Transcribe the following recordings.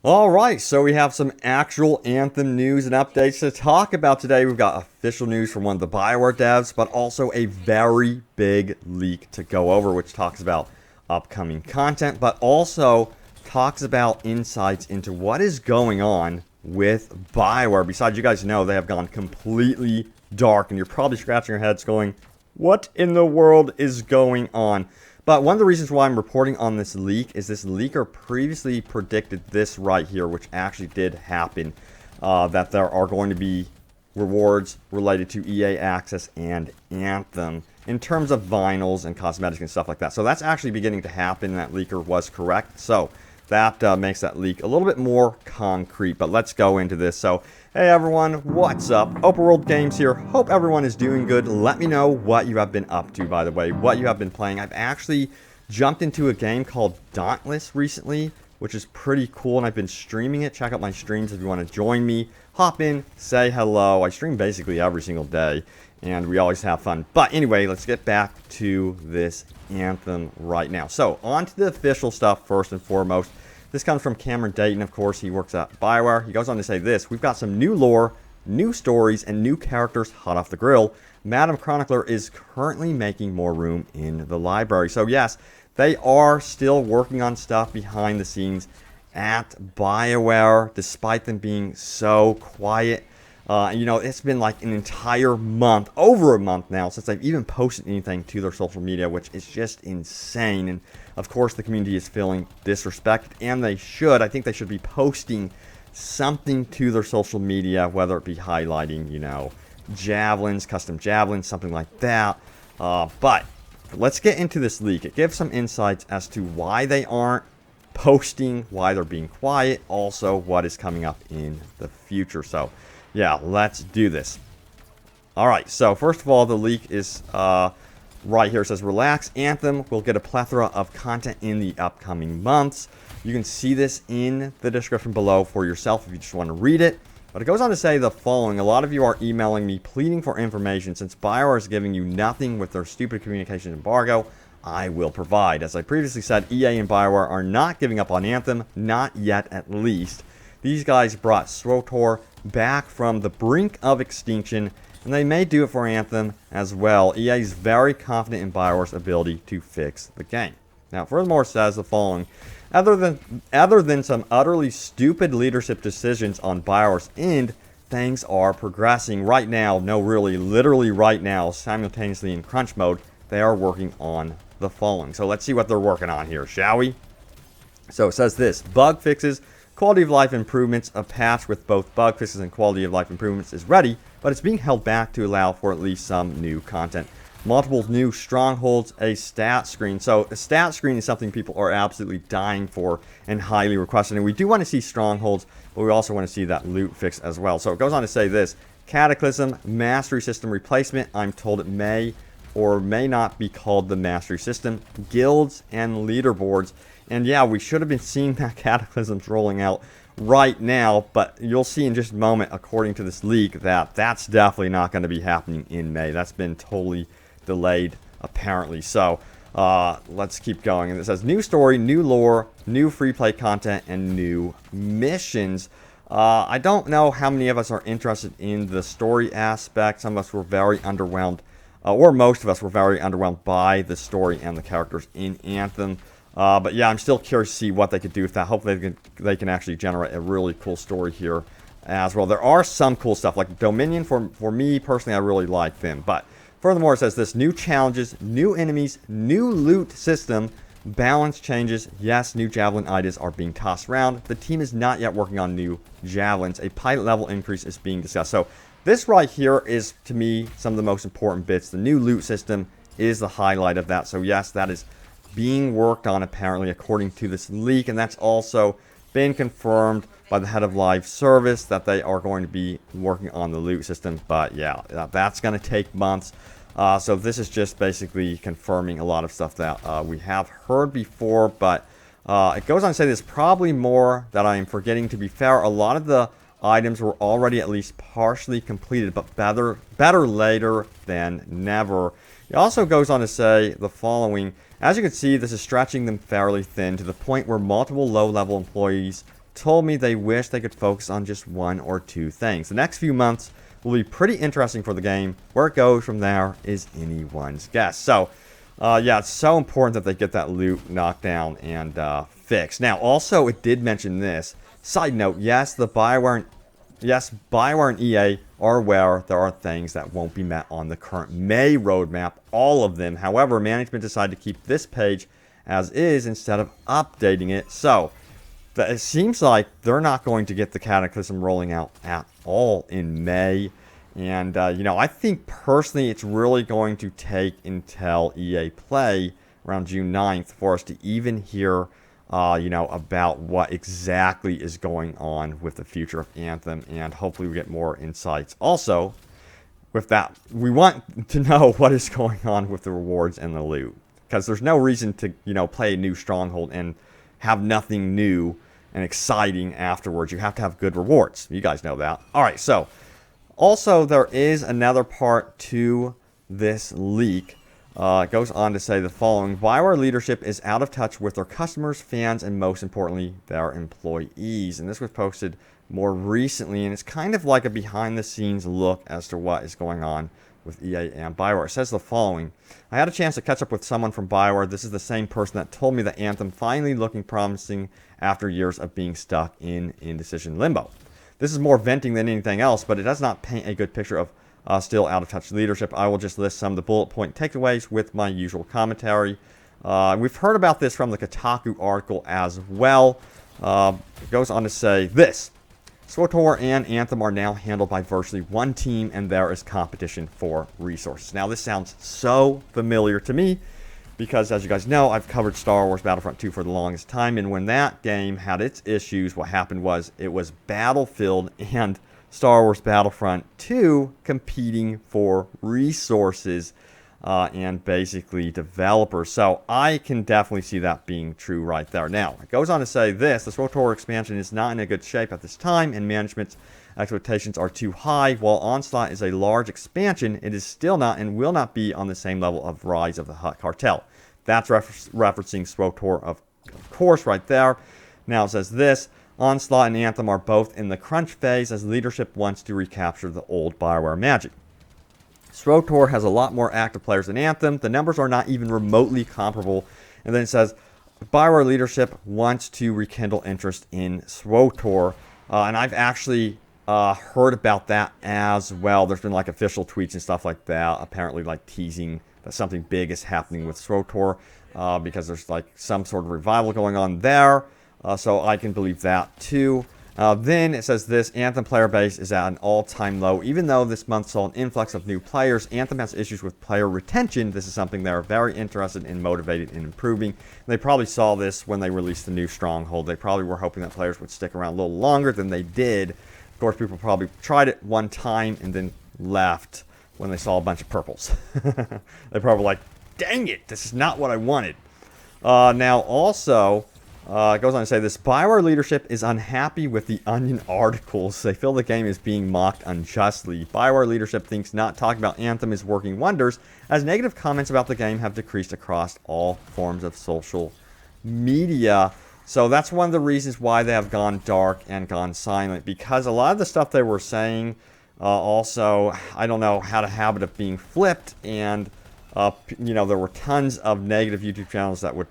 Alright, so we have some actual Anthem news and updates to talk about today. We've got official news from one of the Bioware devs, but also a very big leak to go over, which talks about upcoming content, but also talks about insights into what is going on with Bioware. Besides, you guys know they have gone completely dark, and you're probably scratching your heads going, what in the world is going on? But one of the reasons why I'm reporting on this leak is this leaker previously predicted this right here, which actually did happen, that there are going to be rewards related to EA Access and Anthem in terms of vinyls and cosmetics and stuff like that. So that's actually beginning to happen. That leaker was correct. So that makes that leak a little bit more concrete. But let's go into this. So, hey everyone, what's up? Open World Games here. Hope everyone is doing good. Let me know what you have been up to, by the way, what you have been playing. I've actually jumped into a game called Dauntless recently, which is pretty cool, and I've been streaming it. Check out my streams if you want to join me. Hop in, say hello. I stream basically every single day, and we always have fun. But anyway, let's get back to this Anthem right now. So, on to the official stuff first and foremost. This comes from Cameron Dayton, of course. He works at Bioware. He goes on to say this: we've got some new lore, new stories, and new characters hot off the grill. Madam Chronicler is currently making more room in the library. So yes, they are still working on stuff behind the scenes at Bioware, despite them being so quiet. You know, it's been like an entire month, over a month now, since they've even posted anything to their social media, which is just insane. And of course, the community is feeling disrespected, and they should. I think they should be posting something to their social media, whether it be highlighting, you know, javelins, custom javelins, something like that. But let's get into this leak. It gives some insights as to why they aren't posting, why they're being quiet, also what is coming up in the future. So yeah, let's do this. Alright, so first of all, the leak is right here. It says, relax, Anthem will get a plethora of content in the upcoming months. You can see this in the description below for yourself if you just want to read it. But it goes on to say the following: a lot of you are emailing me pleading for information. Since Bioware is giving you nothing with their stupid communication embargo, I will provide. As I previously said, EA and Bioware are not giving up on Anthem, not yet at least. These guys brought SWTOR back from the brink of extinction, and they may do it for Anthem as well. EA is very confident in Bioware's ability to fix the game. Now, furthermore, it says the following: other than some utterly stupid leadership decisions on Bioware's end, things are progressing right now. No, really, literally right now, simultaneously in crunch mode. They are working on the following. So let's see what they're working on here, shall we? So it says this: bug fixes, quality of life improvements. A patch with both bug fixes and quality of life improvements is ready, but it's being held back to allow for at least some new content. Multiple new strongholds, a stat screen. So a stat screen is something people are absolutely dying for and highly requested. And we do want to see strongholds, but we also want to see that loot fix as well. So it goes on to say this: Cataclysm Mastery System replacement. I'm told it may or may not be called the Mastery System. Guilds and leaderboards. And yeah, we should have been seeing that Cataclysm's rolling out right now, but you'll see in just a moment, according to this leak, that that's definitely not going to be happening in May. That's been totally delayed, apparently. So let's keep going. And it says new story, new lore, new free play content, and new missions. I don't know how many of us are interested in the story aspect. Some of us were very underwhelmed, or most of us were very underwhelmed by the story and the characters in Anthem. But yeah, I'm still curious to see what they could do with that. Hopefully they can actually generate a really cool story here as well. There are some cool stuff, like Dominion. For me personally, I really like them. But furthermore, it says this: new challenges, new enemies, new loot system, balance changes. Yes, new javelin ideas are being tossed around. The team is not yet working on new javelins. A pilot level increase is being discussed. So this right here is, to me, some of the most important bits. The new loot system is the highlight of that. So yes, that is being worked on, apparently, according to this leak, and that's also been confirmed by the head of live service that they are going to be working on the loot system. But yeah, that's going to take months. So this is just basically confirming a lot of stuff that we have heard before. But it goes on to say there's probably more that I am forgetting. To be fair, a lot of the items were already at least partially completed, but better later than never. It also goes on to say the following: as you can see, this is stretching them fairly thin to the point where multiple low-level employees told me they wish they could focus on just one or two things. The next few months will be pretty interesting for the game. Where it goes from there is anyone's guess. So, yeah, it's so important that they get that loot knocked down and fixed. Now, also, it did mention this. Side note, yes, Bioware and EA are aware there are things that won't be met on the current May roadmap, all of them. However, management decided to keep this page as is instead of updating it. So, it seems like they're not going to get the Cataclysm rolling out at all in May. And, you know, I think personally it's really going to take until EA Play around June 9th for us to even hear you know, about what exactly is going on with the future of Anthem, and hopefully we get more insights. Also, with that, we want to know what is going on with the rewards and the loot, because there's no reason to, you know, play a new Stronghold and have nothing new and exciting afterwards. You have to have good rewards. You guys know that. All right, so also there is another part to this leak. It goes on to say the following: Bioware leadership is out of touch with their customers, fans, and most importantly, their employees. And this was posted more recently, and it's kind of like a behind-the-scenes look as to what is going on with EA and Bioware. It says the following: I had a chance to catch up with someone from Bioware. This is the same person that told me that Anthem finally looking promising after years of being stuck in indecision limbo. This is more venting than anything else, but it does not paint a good picture of still out-of-touch leadership. I will just list some of the bullet point takeaways with my usual commentary. We've heard about this from the Kotaku article as well. It goes on to say this: SWTOR and Anthem are now handled by virtually one team, and there is competition for resources. Now, this sounds so familiar to me because, as you guys know, I've covered Star Wars Battlefront 2 for the longest time, and when that game had its issues, what happened was it was Battlefield and Star Wars Battlefront 2 competing for resources and basically developers. So I can definitely see that being true right there. Now, it goes on to say this: the SWTOR expansion is not in a good shape at this time, and management's expectations are too high. While Onslaught is a large expansion, it is still not and will not be on the same level of Rise of the Hutt Cartel. That's referencing SWTOR, of course, right there. Now it says this: Onslaught and Anthem are both in the crunch phase as leadership wants to recapture the old Bioware magic. SWTOR has a lot more active players than Anthem. The numbers are not even remotely comparable. And then it says Bioware leadership wants to rekindle interest in SWTOR. And I've actually heard about that as well. There's been like official tweets and stuff like that, apparently like teasing that something big is happening with SWTOR because there's like some sort of revival going on there. So I can believe that too. Then it says this: Anthem Player Base is at an all-time low. Even though this month saw an influx of new players, Anthem has issues with player retention. This is something they're very interested in, motivated in improving. They probably saw this when they released the new Stronghold. They probably were hoping that players would stick around a little longer than they did. Of course, people probably tried it one time and then left when they saw a bunch of purples. They probably were like, dang it, this is not what I wanted. Now also, it goes on to say this: Bioware leadership is unhappy with the Onion articles. They feel the game is being mocked unjustly. Bioware leadership thinks not talking about Anthem is working wonders, as negative comments about the game have decreased across all forms of social media. So that's one of the reasons why they have gone dark and gone silent, because a lot of the stuff they were saying also, I don't know, had a habit of being flipped, and you know, there were tons of negative YouTube channels that would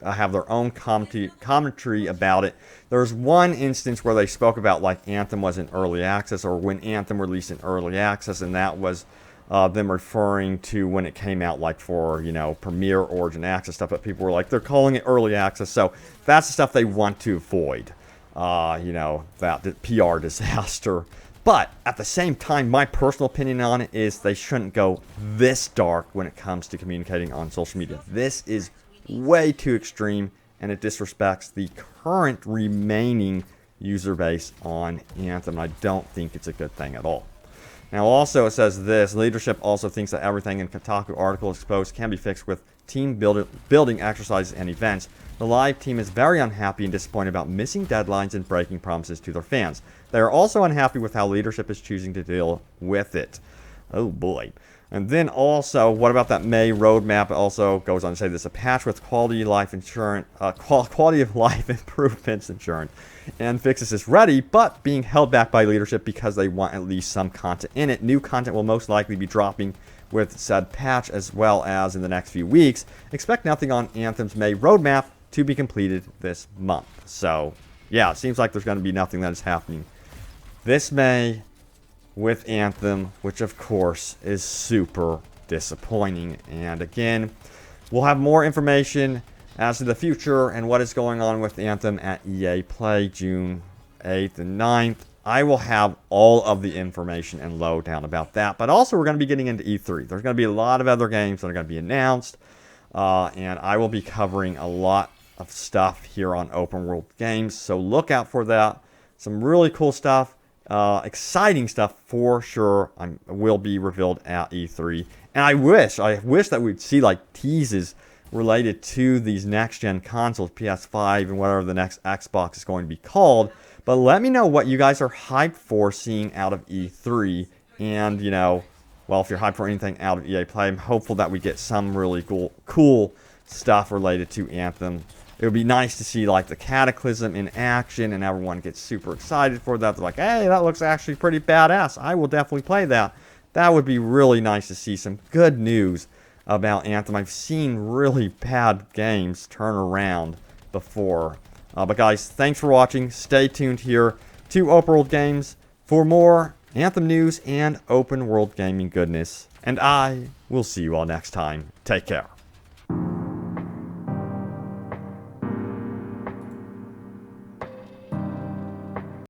have their own commentary about it. There's one instance where they spoke about like Anthem was in early access, or when Anthem released in early access, and that was them referring to when it came out, like for, you know, Premiere, Origin Access stuff. But people were like, they're calling it early access, so that's the stuff they want to avoid. You know, that PR disaster. But at the same time, my personal opinion on it is they shouldn't go this dark when it comes to communicating on social media. This is way too extreme, and it disrespects the current remaining user base on Anthem. I don't think it's a good thing at all. Now also it says this: leadership also thinks that everything in Kotaku article exposed can be fixed with team building exercises and events. The live team is very unhappy and disappointed about missing deadlines and breaking promises to their fans. They are also unhappy with how leadership is choosing to deal with it. Oh boy. And then also, what about that May roadmap? It also goes on to say there's a patch with quality of life improvements insurance, and fixes is ready, but being held back by leadership because they want at least some content in it. New content will most likely be dropping with said patch as well as in the next few weeks. Expect nothing on Anthem's May roadmap to be completed this month. So, yeah, it seems like there's going to be nothing that is happening this May with Anthem, which of course is super disappointing. And again, we'll have more information as to the future and what is going on with Anthem at EA Play June 8th and 9th. I will have all of the information and lowdown about that. But also, we're going to be getting into E3. There's going to be a lot of other games that are going to be announced. And I will be covering a lot of stuff here on Open World Games. So look out for that. Some really cool stuff. Exciting stuff for sure will be revealed at E3. And I wish that we'd see like teases related to these next-gen consoles, PS5 and whatever the next Xbox is going to be called. But let me know what you guys are hyped for seeing out of E3. And, you know, well, if you're hyped for anything out of EA Play, I'm hopeful that we get some really cool stuff related to Anthem. It would be nice to see, like, the Cataclysm in action, and everyone gets super excited for that. They're like, hey, that looks actually pretty badass. I will definitely play that. That would be really nice to see some good news about Anthem. I've seen really bad games turn around before. But, guys, thanks for watching. Stay tuned here to Open World Games for more Anthem news and open world gaming goodness. And I will see you all next time. Take care.